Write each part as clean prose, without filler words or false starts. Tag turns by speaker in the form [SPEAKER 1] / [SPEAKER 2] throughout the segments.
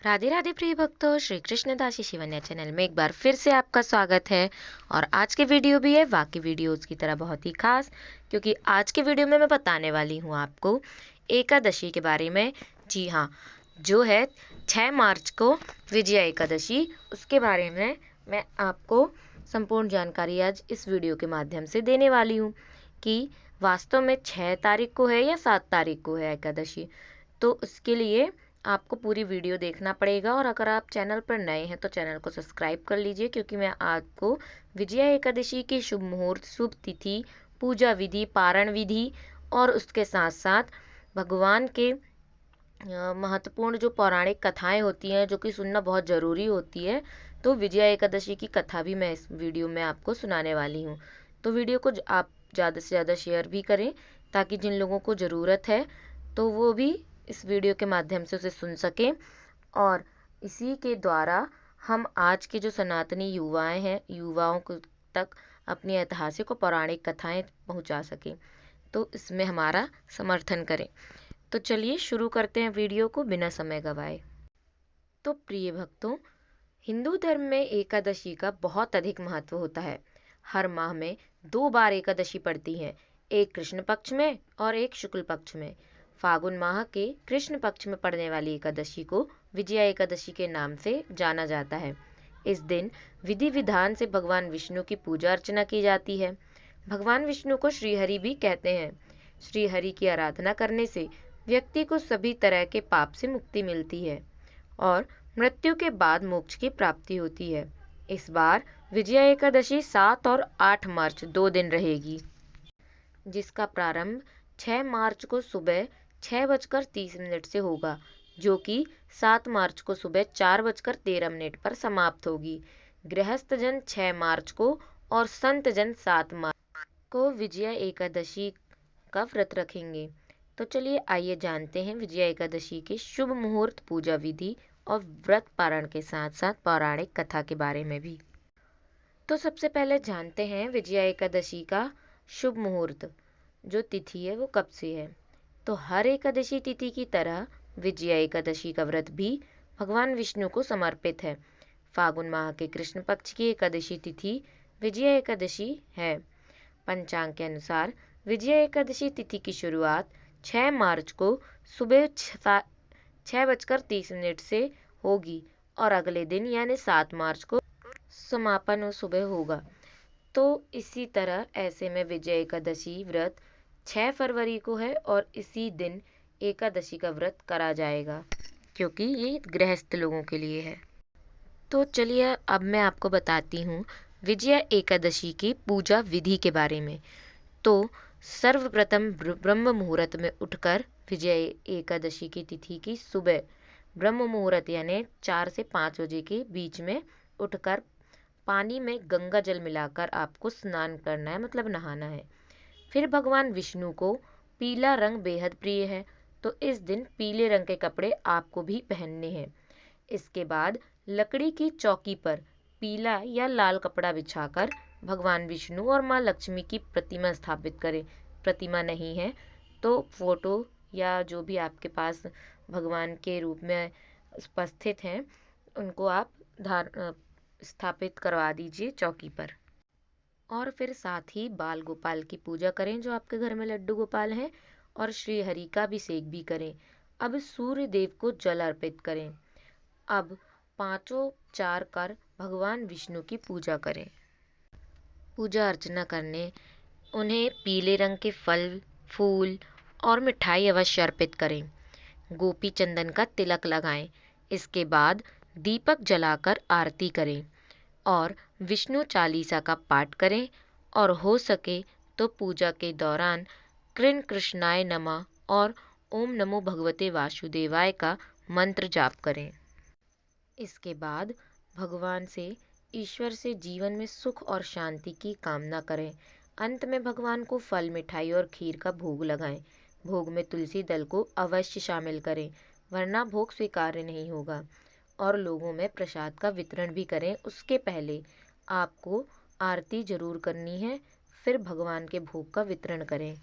[SPEAKER 1] राधे राधे प्रिय भक्तों, श्री कृष्ण दासी शिवन्या चैनल में एक बार फिर से आपका स्वागत है। और आज के वीडियो भी है बाकी वीडियोस की तरह बहुत ही खास, क्योंकि आज के वीडियो में मैं बताने वाली हूँ आपको एकादशी के बारे में। जी हाँ, जो है 6 मार्च को विजया एकादशी, उसके बारे में मैं आपको संपूर्ण जानकारी आज इस वीडियो के माध्यम से देने वाली हूँ कि वास्तव में 6 तारीख को है या 7 तारीख को है एकादशी। तो उसके लिए आपको पूरी वीडियो देखना पड़ेगा, और अगर आप चैनल पर नए हैं तो चैनल को सब्सक्राइब कर लीजिए, क्योंकि मैं आपको विजया एकादशी की शुभ मुहूर्त, शुभ तिथि, पूजा विधि, पारण विधि और उसके साथ साथ भगवान के महत्वपूर्ण जो पौराणिक कथाएं होती हैं, जो कि सुनना बहुत ज़रूरी होती है, तो विजया एकादशी की कथा भी मैं इस वीडियो में आपको सुनाने वाली हूँ। तो वीडियो को आप ज़्यादा से ज़्यादा शेयर भी करें, ताकि जिन लोगों को ज़रूरत है तो वो भी इस वीडियो के माध्यम से उसे सुन सकें, और इसी के द्वारा हम आज के जो सनातनी युवाएं हैं, युवाओं को तक अपनी ऐतिहासिक और पौराणिक कथाएं पहुंचा सकें। तो इसमें हमारा समर्थन करें। तो चलिए शुरू करते हैं वीडियो को बिना समय गवाए। तो प्रिय भक्तों, हिंदू धर्म में एकादशी का बहुत अधिक महत्व होता है। हर माह में 2 बार एकादशी पड़ती है, एक कृष्ण पक्ष में और एक शुक्ल पक्ष में। फागुन माह के कृष्ण पक्ष में पड़ने वाली एकादशी को विजया एकादशी के नाम से जाना जाता है। इस दिन विधि विधान से भगवान विष्णु की पूजा अर्चना की जाती है। भगवान विष्णु को श्रीहरि भी कहते हैं। श्रीहरि की आराधना करने से व्यक्ति को सभी तरह के पाप से मुक्ति मिलती है और मृत्यु के बाद मोक्ष की प्राप्ति होती है। इस बार विजया एकादशी 7 और 8 मार्च 2 दिन रहेगी, जिसका प्रारंभ 6 मार्च को सुबह 6:30 से होगा, जो कि 7 मार्च को सुबह 4:13 पर समाप्त होगी। गृहस्थ जन 6 मार्च को और संत जन 7 मार्च को विजया एकादशी का व्रत रखेंगे। तो चलिए आइए जानते हैं विजया एकादशी के शुभ मुहूर्त, पूजा विधि और व्रत पारण के साथ साथ पौराणिक कथा के बारे में भी। तो सबसे पहले जानते हैं विजया एकादशी का शुभ मुहूर्त, जो तिथि है वो कब से है। तो हर एकादशी तिथि की तरह विजया एकादशी का व्रत भी भगवान विष्णु को समर्पित है। फागुन माह के कृष्ण पक्ष की एकादशी तिथि विजया एकादशी है। पंचांग के अनुसार विजया एकादशी तिथि की शुरुआत 6 मार्च को सुबह 6:30 से होगी और अगले दिन यानी 7 मार्च को समापन सुबह होगा। तो इसी तरह ऐसे में विजय एकादशी व्रत 6 फरवरी को है और इसी दिन एकादशी का व्रत करा जाएगा, क्योंकि ये गृहस्थ लोगों के लिए है। तो चलिए अब मैं आपको बताती हूँ विजया एकादशी की पूजा विधि के बारे में। तो सर्वप्रथम ब्रह्म मुहूर्त में उठकर विजय एकादशी की तिथि की सुबह ब्रह्म मुहूर्त यानी 4 से 5 बजे के बीच में उठकर पानी में गंगा जल मिलाकर आपको स्नान करना है, मतलब नहाना है। फिर भगवान विष्णु को पीला रंग बेहद प्रिय है, तो इस दिन पीले रंग के कपड़े आपको भी पहनने हैं। इसके बाद लकड़ी की चौकी पर पीला या लाल कपड़ा बिछाकर भगवान विष्णु और माँ लक्ष्मी की प्रतिमा स्थापित करें। प्रतिमा नहीं है तो फोटो या जो भी आपके पास भगवान के रूप में उपस्थित हैं, उनको आप स्थापित करवा दीजिए चौकी पर। और फिर साथ ही बाल गोपाल की पूजा करें, जो आपके घर में लड्डू गोपाल हैं, और श्री हरि का अभिषेक भी करें। अब सूर्य देव को जल अर्पित करें। अब पांचों उपचार कर भगवान विष्णु की पूजा करें। पूजा अर्चना करने उन्हें पीले रंग के फल, फूल और मिठाई अवश्य अर्पित करें। गोपी चंदन का तिलक लगाएं। इसके बाद दीपक जलाकर आरती करें और विष्णु चालीसा का पाठ करें, और हो सके तो पूजा के दौरान कृष्ण कृष्णाय नमः और ओम नमो भगवते वासुदेवाय का मंत्र जाप करें। इसके बाद भगवान से, ईश्वर से जीवन में सुख और शांति की कामना करें। अंत में भगवान को फल, मिठाई और खीर का भोग लगाएं। भोग में तुलसी दल को अवश्य शामिल करें, वरना भोग स्वीकार्य नहीं होगा। और लोगों में प्रसाद का वितरण भी करें। उसके पहले आपको आरती जरूर करनी है, फिर भगवान के भोग का वितरण करें।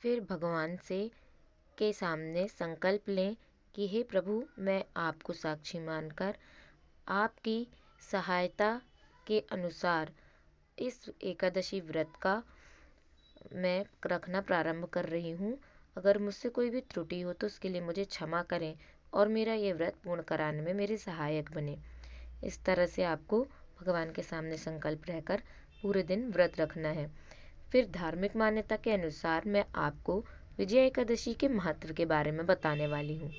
[SPEAKER 1] फिर भगवान से के सामने संकल्प लें कि हे प्रभु, मैं आपको साक्षी मानकर आपकी सहायता के अनुसार इस एकादशी व्रत का मैं रखना प्रारंभ कर रही हूँ। अगर मुझसे कोई भी त्रुटि हो तो उसके लिए मुझे क्षमा करें और मेरा ये व्रत पूर्ण कराने में मेरे सहायक बने। इस तरह से आपको भगवान के सामने संकल्प रहकर पूरे दिन व्रत रखना है। फिर धार्मिक मान्यता के अनुसार मैं आपको विजया एकादशी के महत्व के बारे में बताने वाली हूँ।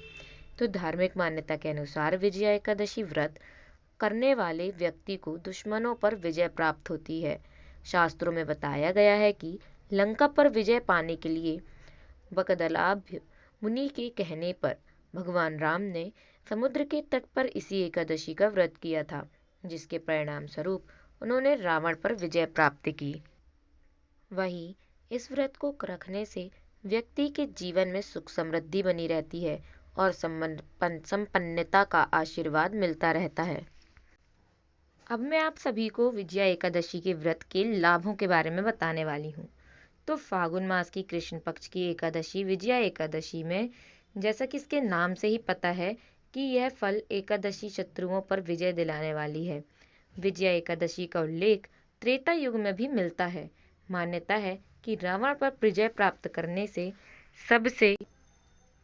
[SPEAKER 1] तो धार्मिक मान्यता के अनुसार विजया एकादशी व्रत करने वाले व्यक्ति को दुश्मनों पर विजय प्राप्त होती है। शास्त्रों में बताया गया है कि लंका पर विजय पाने के लिए वकदलाभ मुनि के कहने पर भगवान राम ने समुद्र के तट पर इसी एकादशी का व्रत किया था, जिसके परिणाम स्वरूप उन्होंने रावण पर विजय प्राप्त की। वहीं इस व्रत को रखने से व्यक्ति के जीवन में सुख समृद्धि बनी रहती है और संपन्नता का आशीर्वाद मिलता रहता है। अब मैं आप सभी को विजया एकादशी के व्रत के लाभों के बारे में बताने वाली हूँ। तो फागुन मास की कृष्ण पक्ष की एकादशी विजया एकादशी में, जैसा कि इसके नाम से ही पता है कि यह फल एकादशी शत्रुओं पर विजय दिलाने वाली है। विजया एकादशी का उल्लेख त्रेता युग में भी मिलता है। मान्यता है कि रावण पर विजय प्राप्त करने से सबसे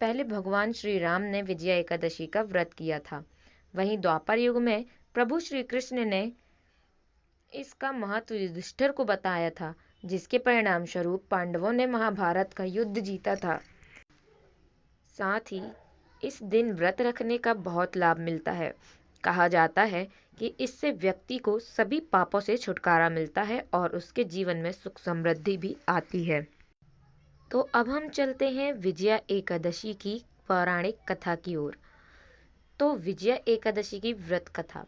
[SPEAKER 1] पहले भगवान श्री राम ने विजया एकादशी का व्रत किया था। वहीं द्वापर युग में प्रभु श्री कृष्ण ने इसका महत्व युधिष्ठिर को बताया था, जिसके परिणाम स्वरूप पांडवों ने महाभारत का युद्ध जीता था। साथ ही इस दिन व्रत रखने का बहुत लाभ मिलता है। कहा जाता है कि इससे व्यक्ति को सभी पापों से छुटकारा मिलता है और उसके जीवन में सुख समृद्धि भी आती है। तो अब हम चलते हैं विजया एकादशी की पौराणिक कथा की ओर। तो विजया एकादशी की व्रत कथा।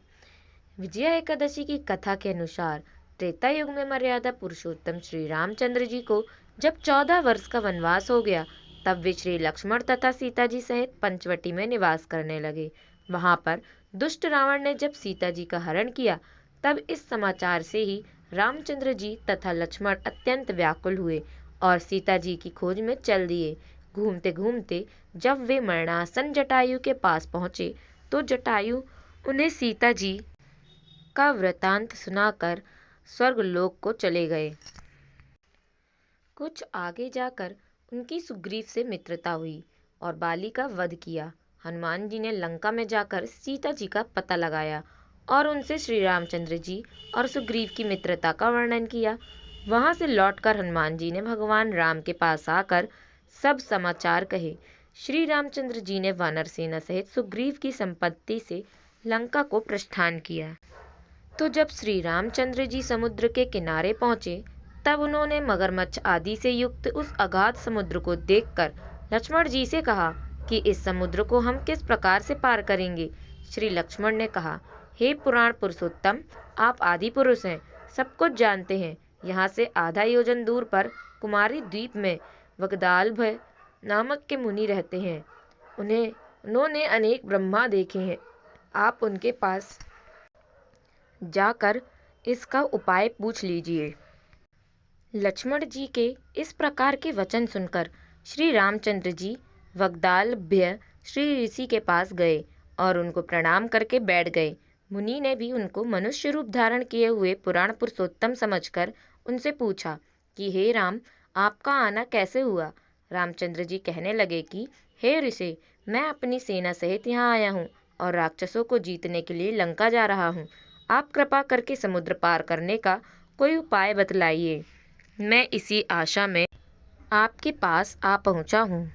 [SPEAKER 1] विजया एकादशी की कथा के अनुसार त्रेता युग में मर्यादा पुरुषोत्तम श्री रामचंद्र जी को जब 14 वर्ष का वनवास हो गया, तब वे श्री लक्ष्मण तथा सीता जी सहित पंचवटी में निवास करने लगे। वहां पर दुष्ट रावण ने जब सीता जी का हरण किया, तब इस समाचार से ही रामचंद्र जी तथा लक्ष्मण अत्यंत व्याकुल हुए और सीता जी की खोज में चल दिए। घूमते घूमते जब वे मरणासन जटायु के पास पहुंचे, तो जटायु उन्हें सीता जी का वृतांत सुनाकर स्वर्गलोक को चले गए। कुछ आगे जाकर उनकी सुग्रीव से मित्रता हुई और बाली का वध किया। हनुमान जी ने लंका में जाकर सीता जी का पता लगाया और उनसे श्री रामचंद्र जी और सुग्रीव की मित्रता का वर्णन किया। वहां से लौटकर हनुमान जी ने भगवान राम के पास आकर सब समाचार कहे। श्री रामचंद्र जी ने वानर सेना सहित सुग्रीव की संपत्ति से लंका को प्रस्थान किया। तो जब श्री रामचंद्र जी समुद्र के किनारे पहुंचे, तब उन्होंने मगरमच्छ आदि से युक्त उस अगाध समुद्र को देखकर लक्ष्मण जी से कहा कि इस समुद्र को हम किस प्रकार से पार करेंगे। श्री लक्ष्मण ने कहा, हे पुराण पुरुषोत्तम, आप आदि पुरुष हैं, सब कुछ जानते हैं। यहाँ से आधा योजन दूर पर कुमारी द्वीप में वगदाल्भ नामक के मुनि रहते हैं। उन्होंने अनेक ब्रह्मा देखे हैं। आप उनके पास जाकर इसका उपाय पूछ लीजिए। लक्ष्मण जी के इस प्रकार के वचन सुनकर श्री रामचंद्र जी वगदालभ्य श्री ऋषि के पास गए और उनको प्रणाम करके बैठ गए। मुनि ने भी उनको मनुष्य रूप धारण किए हुए पुराण पुरुषोत्तम समझकर उनसे पूछा कि हे राम, आपका आना कैसे हुआ। रामचंद्र जी कहने लगे कि हे ऋषि, मैं अपनी सेना सहित यहाँ आया हूँ और राक्षसों को जीतने के लिए लंका जा रहा हूँ। आप कृपा करके समुद्र पार करने का कोई उपाय बतलाइए। मैं इसी आशा में आपके पास आ पहुँचा हूँ।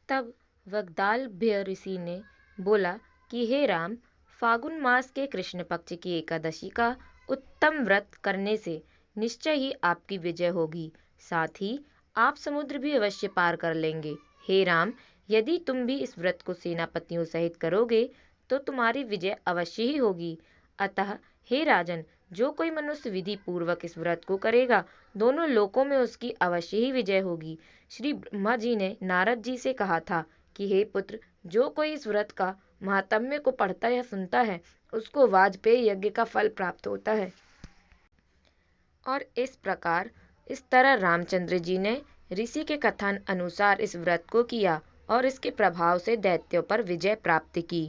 [SPEAKER 1] तब वगदालभ्य ऋषि ने बोला कि हे राम, फागुन मास के कृष्ण पक्ष की एकादशी का उत्तम व्रत करने से निश्चय ही आपकी विजय होगी। साथ ही आप समुद्र भी अवश्य पार कर लेंगे। हे राम, यदि तुम भी इस व्रत को सेनापतियों सहित करोगे तो तुम्हारी विजय अवश्य ही होगी। अतः हे राजन, जो कोई मनुष्य विधि पूर्वक इस व्रत को करेगा, दोनों लोकों में उसकी अवश्य ही विजय होगी। श्री ब्रह्मा जी ने नारद जी से कहा था कि हे पुत्र, जो कोई इस व्रत का महात्म्य को पढ़ता या सुनता है, उसको वाजपेयी यज्ञ का फल प्राप्त होता है। और इस तरह रामचंद्र जी ने ऋषि के कथन अनुसार इस व्रत को किया और इसके प्रभाव से दैत्यों पर विजय प्राप्त की।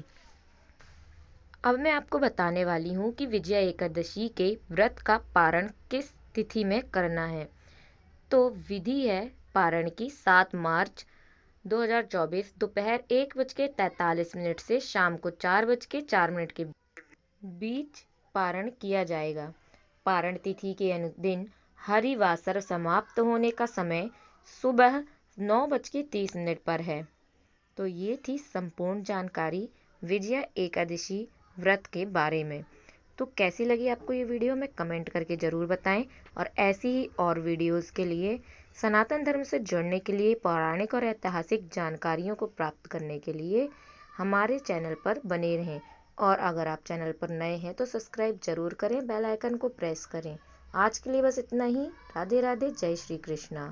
[SPEAKER 1] अब मैं आपको बताने वाली हूँ कि विजया एकादशी के व्रत का पारण किस तिथि में करना है। तो विधि है पारण की 7 मार्च 2024 दोपहर 1:43 से शाम को 4:04 के बीच पारण किया जाएगा। पारण तिथि के दिन हरिवासर समाप्त होने का समय सुबह 9:30 पर है। तो ये थी संपूर्ण जानकारी विजया एकादशी व्रत के बारे में। तो कैसी लगी आपको ये वीडियो में कमेंट करके ज़रूर बताएं, और ऐसी ही और वीडियोस के लिए, सनातन धर्म से जुड़ने के लिए, पौराणिक और ऐतिहासिक जानकारियों को प्राप्त करने के लिए हमारे चैनल पर बने रहें। और अगर आप चैनल पर नए हैं तो सब्सक्राइब जरूर करें, बेल आइकन को प्रेस करें। आज के लिए बस इतना ही। राधे राधे, जय श्री कृष्णा।